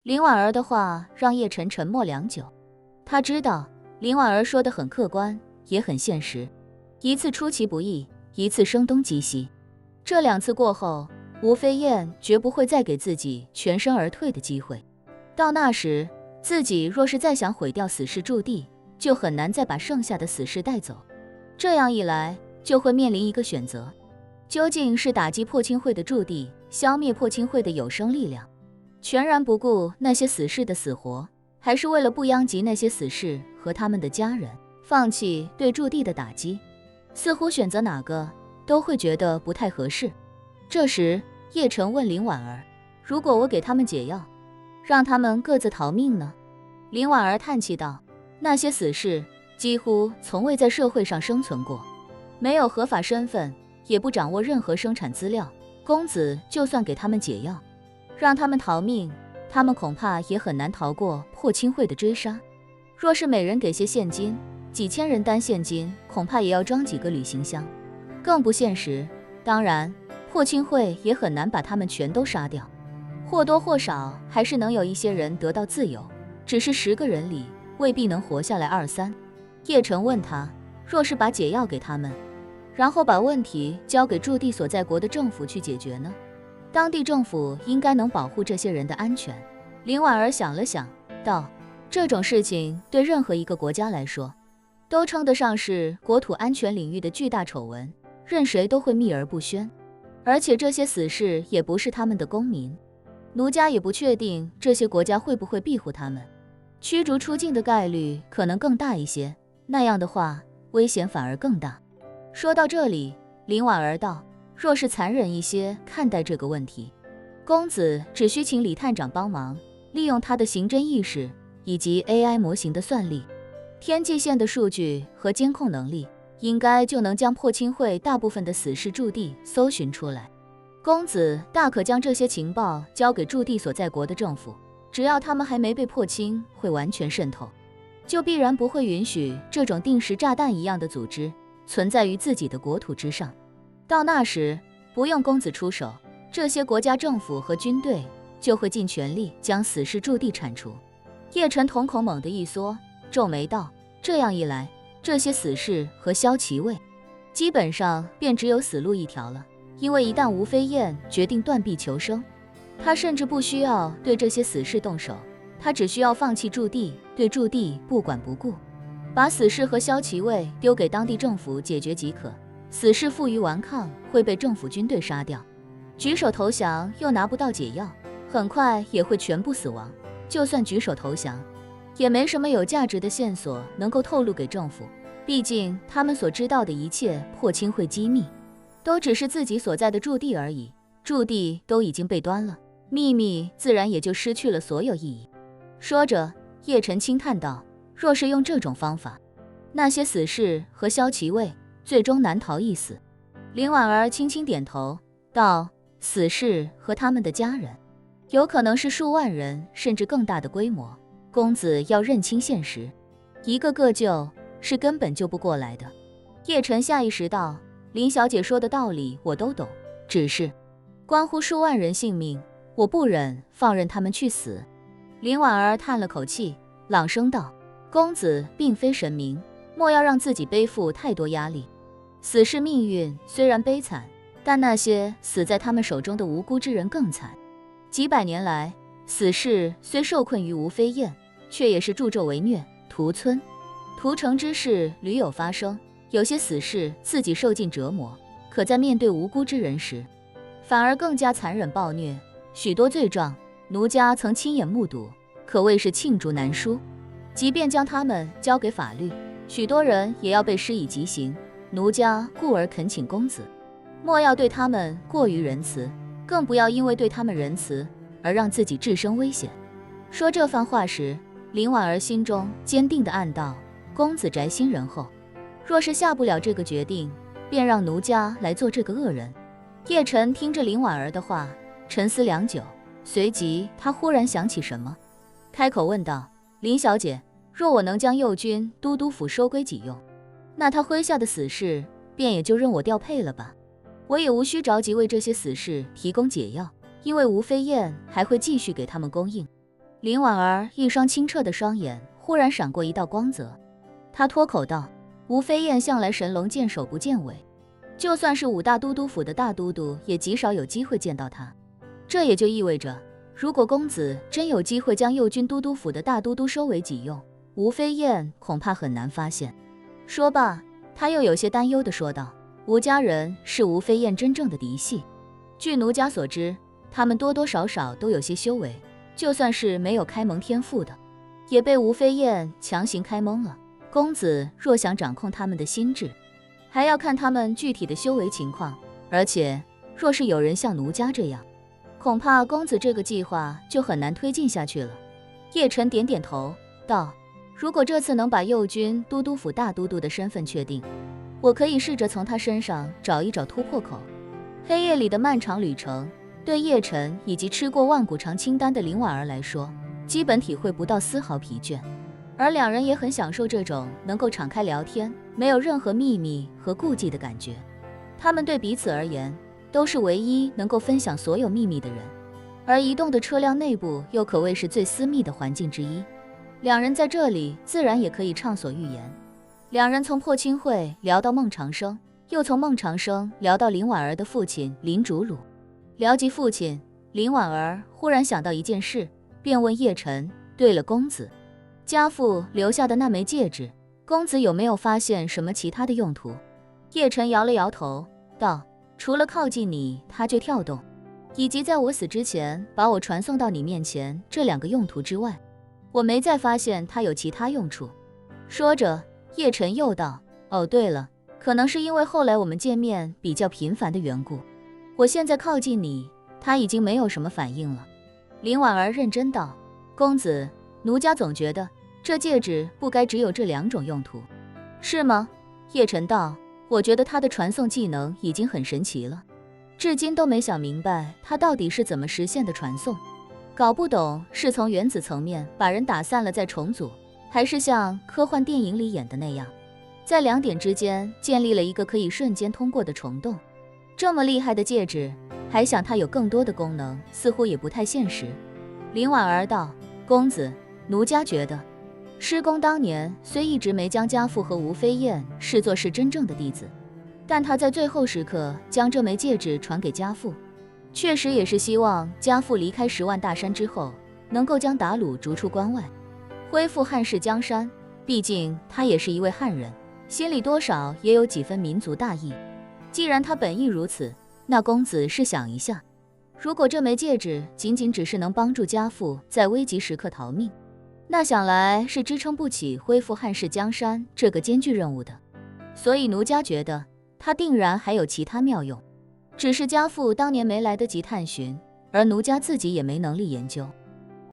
林婉儿的话让叶晨沉默良久，他知道林婉儿说的很客观，也很现实，一次出其不意，一次声东击西，这2次过后，吴飞燕绝不会再给自己全身而退的机会。到那时，自己若是再想毁掉死士驻地，就很难再把剩下的死士带走。这样一来，就会面临一个选择，究竟是打击破清会的驻地，消灭破清会的有生力量，全然不顾那些死士的死活，还是为了不殃及那些死士和他们的家人，放弃对驻地的打击。似乎选择哪个都会觉得不太合适。这时叶晨问林婉儿，如果我给他们解药，让他们各自逃命呢？林婉儿叹气道，那些死士几乎从未在社会上生存过，没有合法身份，也不掌握任何生产资料，公子就算给他们解药，让他们逃命，他们恐怕也很难逃过破清会的追杀。若是每人给些现金，几千人单现金恐怕也要装几个旅行箱，更不现实。当然，破清会也很难把他们全都杀掉，或多或少还是能有一些人得到自由，只是10个人里未必能活下来2、3。叶晨问他，若是把解药给他们，然后把问题交给驻地所在国的政府去解决呢？当地政府应该能保护这些人的安全。林婉儿想了想，道，这种事情对任何一个国家来说，都称得上是国土安全领域的巨大丑闻，任谁都会秘而不宣。而且这些死士也不是他们的公民，奴家也不确定这些国家会不会庇护他们，驱逐出境的概率可能更大一些，那样的话危险反而更大。说到这里，林婉儿道，若是残忍一些看待这个问题，公子只需请李探长帮忙，利用他的刑侦意识以及 AI 模型的算力、天际线的数据和监控能力，应该就能将破清会大部分的死士驻地搜寻出来。公子大可将这些情报交给驻地所在国的政府，只要他们还没被破清会完全渗透，就必然不会允许这种定时炸弹一样的组织存在于自己的国土之上。到那时，不用公子出手，这些国家政府和军队就会尽全力将死士驻地铲除。叶晨瞳孔猛地一缩，皱眉道，这样一来，这些死士和萧齐卫基本上便只有死路一条了。因为一旦吴飞燕决定断臂求生，他甚至不需要对这些死士动手，他只需要放弃驻地，对驻地不管不顾，把死士和萧齐卫丢给当地政府解决即可。死士负隅顽抗会被政府军队杀掉，举手投降又拿不到解药，很快也会全部死亡。就算举手投降，也没什么有价值的线索能够透露给政府，毕竟他们所知道的一切破清会机密，都只是自己所在的驻地而已，驻地都已经被端了，秘密自然也就失去了所有意义。说着，叶晨轻叹道，若是用这种方法，那些死士和萧齐卫最终难逃一死。林婉儿轻轻点头道，死士和他们的家人有可能是数万人甚至更大的规模，公子要认清现实，一个个救是根本救不过来的。叶晨下意识道，林小姐说的道理我都懂，只是关乎数万人性命，我不忍放任他们去死。林婉儿叹了口气，朗声道，公子并非神明，莫要让自己背负太多压力。死士命运虽然悲惨，但那些死在他们手中的无辜之人更惨。几百年来，死士虽受困于吴飞燕，却也是助纣为虐，屠村屠城之事屡有发生。有些死士自己受尽折磨，可在面对无辜之人时，反而更加残忍暴虐。许多罪状，奴家曾亲眼目睹，可谓是罄竹难书。即便将他们交给法律，许多人也要被施以极刑。奴家故而恳请公子，莫要对他们过于仁慈，更不要因为对他们仁慈而让自己置身危险。说这番话时，林婉儿心中坚定地暗道，公子宅心仁厚，若是下不了这个决定，便让奴家来做这个恶人。叶晨听着林婉儿的话，沉思良久，随即他忽然想起什么，开口问道，林小姐，若我能将右军都督府收归己用，那他麾下的死士便也就任我调配了吧。我也无需着急为这些死士提供解药，因为吴飞燕还会继续给他们供应。林婉儿一双清澈的双眼忽然闪过一道光泽，她脱口道：“吴飞燕向来神龙见首不见尾，就算是五大都督府的大都督，也极少有机会见到她。这也就意味着，如果公子真有机会将右军都督府的大都督收为己用，吴飞燕恐怕很难发现。”说罢，他又有些担忧地说道：“吴家人是吴飞燕真正的嫡系，据奴家所知，他们多多少少都有些修为，就算是没有开蒙天赋的，也被吴飞燕强行开蒙了。公子若想掌控他们的心智，还要看他们具体的修为情况，而且若是有人像奴家这样，恐怕公子这个计划就很难推进下去了。”叶晨点点头道：“如果这次能把右军都督府大都督的身份确定，我可以试着从他身上找一找突破口。”黑夜里的漫长旅程，对叶晨以及吃过万古长青丹的林婉儿来说，基本体会不到丝毫疲倦，而两人也很享受这种能够敞开聊天，没有任何秘密和顾忌的感觉。他们对彼此而言，都是唯一能够分享所有秘密的人，而移动的车辆内部又可谓是最私密的环境之一。两人在这里自然也可以畅所欲言。两人从破清会聊到孟长生，又从孟长生聊到林婉儿的父亲林竹鲁。聊及父亲，林婉儿忽然想到一件事，便问叶晨：“对了，公子，家父留下的那枚戒指，公子有没有发现什么其他的用途？”叶晨摇了摇头道：“除了靠近你他就跳动，以及在我死之前把我传送到你面前这2个用途之外，我没再发现它有其他用处。”说着，叶晨又道：“哦，对了，可能是因为后来我们见面比较频繁的缘故，我现在靠近你，他已经没有什么反应了。”林婉儿认真道：“公子，奴家总觉得这戒指不该只有这2种用途。”是吗？叶晨道：“我觉得他的传送技能已经很神奇了，至今都没想明白他到底是怎么实现的传送，搞不懂是从原子层面把人打散了再重组，还是像科幻电影里演的那样，在2点之间建立了一个可以瞬间通过的虫洞。这么厉害的戒指，还想它有更多的功能，似乎也不太现实。”林婉儿道：“公子，奴家觉得，师公当年虽一直没将家父和吴飞燕视作是真正的弟子，但他在最后时刻将这枚戒指传给家父，确实也是希望家父离开10万大山之后，能够将达鲁逐出关外，恢复汉室江山。毕竟他也是一位汉人，心里多少也有几分民族大义。既然他本意如此，那公子试想一下，如果这枚戒指仅仅只是能帮助家父在危急时刻逃命，那想来是支撑不起恢复汉室江山这个艰巨任务的。所以奴家觉得他定然还有其他妙用，只是家父当年没来得及探寻，而奴家自己也没能力研究。